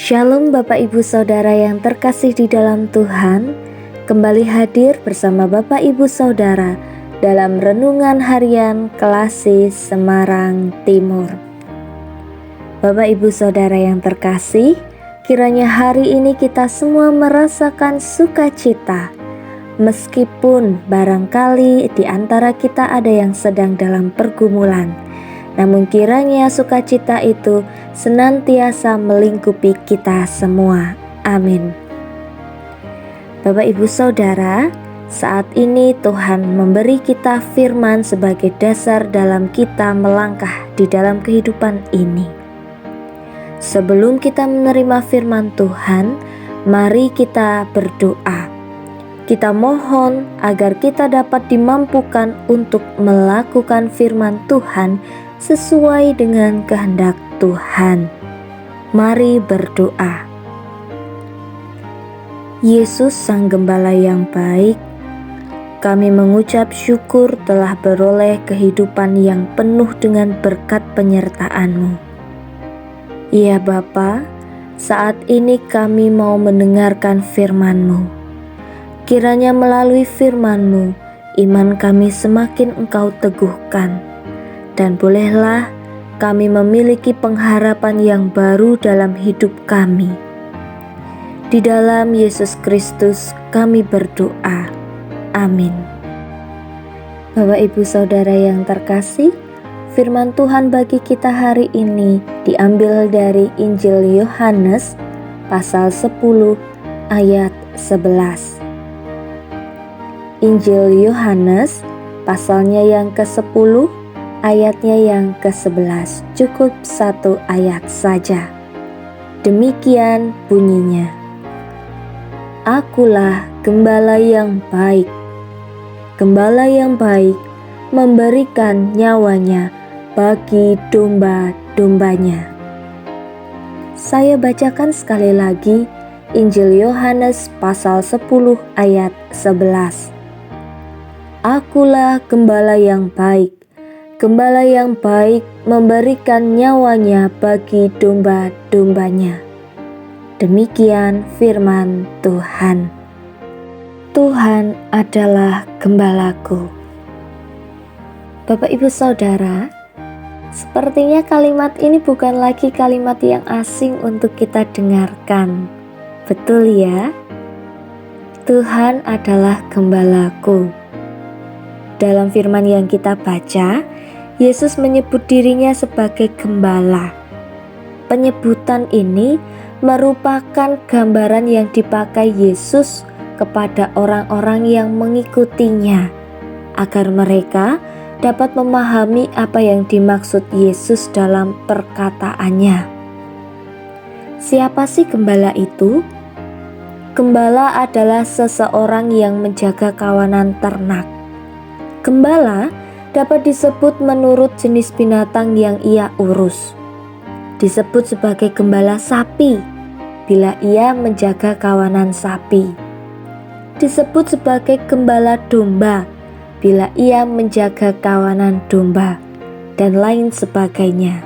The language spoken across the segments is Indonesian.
Shalom Bapak Ibu Saudara yang terkasih di dalam Tuhan. Kembali hadir bersama Bapak Ibu Saudara dalam Renungan Harian Kelasi Semarang Timur. Bapak Ibu Saudara yang terkasih, kiranya hari ini kita semua merasakan sukacita. Meskipun barangkali di antara kita ada yang sedang dalam pergumulan, namun kiranya sukacita itu senantiasa melingkupi kita semua. Amin. Bapak Ibu Saudara, saat ini Tuhan memberi kita firman sebagai dasar dalam kita melangkah di dalam kehidupan ini. Sebelum kita menerima firman Tuhan, mari kita berdoa. Kita mohon agar kita dapat dimampukan untuk melakukan firman Tuhan sesuai dengan kehendak Tuhan. Mari berdoa. Yesus Sang Gembala yang baik, kami mengucap syukur telah beroleh kehidupan yang penuh dengan berkat penyertaan-Mu. Ya Bapa, saat ini kami mau mendengarkan firman-Mu. Kiranya melalui firman-Mu, iman kami semakin Engkau teguhkan. Dan bolehlah kami memiliki pengharapan yang baru dalam hidup kami. Di dalam Yesus Kristus kami berdoa. Amin. Bapak Ibu Saudara yang terkasih, firman Tuhan bagi kita hari ini diambil dari Injil Yohanes pasal 10 ayat 11. Injil Yohanes pasalnya yang ke-10, ayatnya yang ke-11, cukup satu ayat saja. Demikian bunyinya. Akulah gembala yang baik. Gembala yang baik memberikan nyawanya bagi domba-dombanya. Saya bacakan sekali lagi Injil Yohanes pasal 10 ayat 11. Akulah gembala yang baik. Gembala yang baik memberikan nyawanya bagi domba-dombanya. Demikian firman Tuhan. Tuhan adalah gembalaku. Bapak Ibu Saudara, sepertinya kalimat ini bukan lagi kalimat yang asing untuk kita dengarkan. Betul ya? Tuhan adalah gembalaku. Dalam firman yang kita baca, Yesus menyebut dirinya sebagai gembala. Penyebutan ini merupakan gambaran yang dipakai Yesus kepada orang-orang yang mengikutinya, agar mereka dapat memahami apa yang dimaksud Yesus dalam perkataannya. Siapa sih gembala itu? Gembala adalah seseorang yang menjaga kawanan ternak. Gembala dapat disebut menurut jenis binatang yang ia urus. Disebut sebagai gembala sapi bila ia menjaga kawanan sapi. Disebut sebagai gembala domba bila ia menjaga kawanan domba, dan lain sebagainya.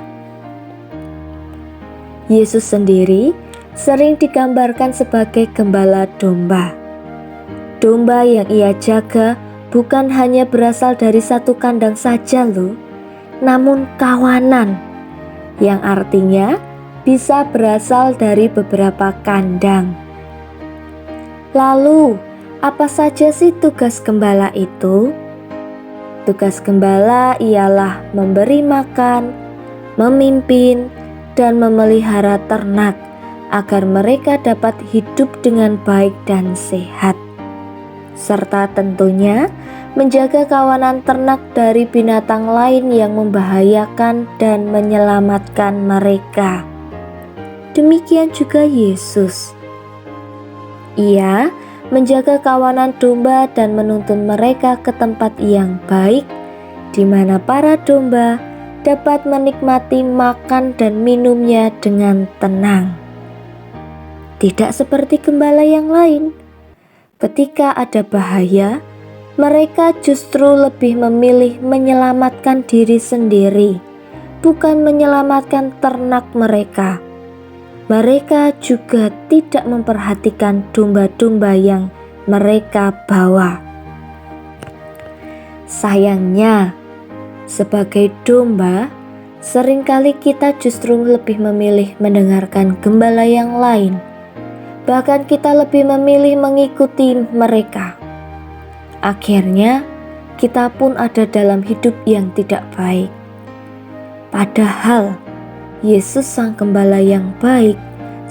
Yesus sendiri sering digambarkan sebagai gembala domba. Domba yang ia jaga bukan hanya berasal dari satu kandang saja loh, namun kawanan, yang artinya bisa berasal dari beberapa kandang. Lalu, apa saja sih tugas gembala itu? Tugas gembala ialah memberi makan, memimpin, dan memelihara ternak agar mereka dapat hidup dengan baik dan sehat, serta tentunya menjaga kawanan ternak dari binatang lain yang membahayakan dan menyelamatkan mereka. Demikian juga Yesus. Ia menjaga kawanan domba dan menuntun mereka ke tempat yang baik, di mana para domba dapat menikmati makan dan minumnya dengan tenang. Tidak seperti gembala yang lain. Ketika ada bahaya, mereka justru lebih memilih menyelamatkan diri sendiri, bukan menyelamatkan ternak mereka. Mereka juga tidak memperhatikan domba-domba yang mereka bawa. Sayangnya, sebagai domba, seringkali kita justru lebih memilih mendengarkan gembala yang lain. Bahkan kita lebih memilih mengikuti mereka. Akhirnya, kita pun ada dalam hidup yang tidak baik. Padahal, Yesus Sang Gembala yang baik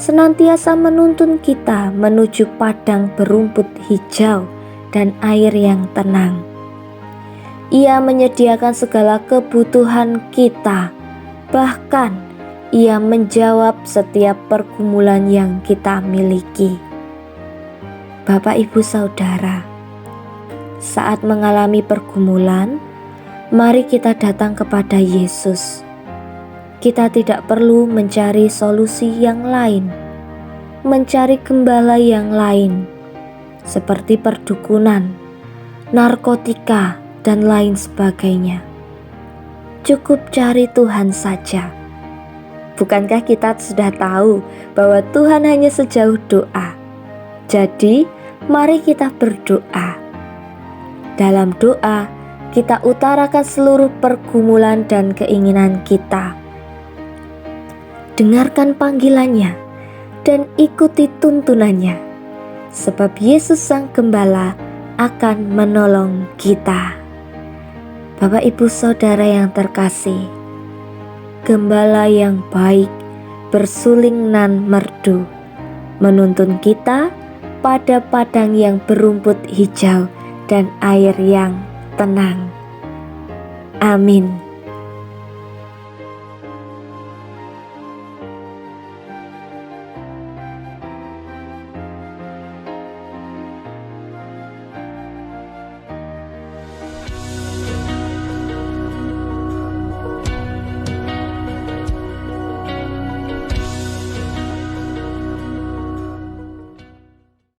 senantiasa menuntun kita menuju padang berumput hijau dan air yang tenang. Ia menyediakan segala kebutuhan kita, bahkan Ia menjawab setiap pergumulan yang kita miliki. Bapak, Ibu, Saudara, saat mengalami pergumulan, mari kita datang kepada Yesus. Kita tidak perlu mencari solusi yang lain, mencari gembala yang lain, seperti perdukunan, narkotika, dan lain sebagainya. Cukup cari Tuhan saja. Bukankah kita sudah tahu bahwa Tuhan hanya sejauh doa? Jadi, mari kita berdoa. Dalam doa, kita utarakan seluruh pergumulan dan keinginan kita. Dengarkan panggilannya dan ikuti tuntunannya, sebab Yesus Sang Gembala akan menolong kita. Bapak, Ibu, Saudara yang terkasih, Gembala yang baik bersuling nan merdu, menuntun kita pada padang yang berumput hijau dan air yang tenang. Amin.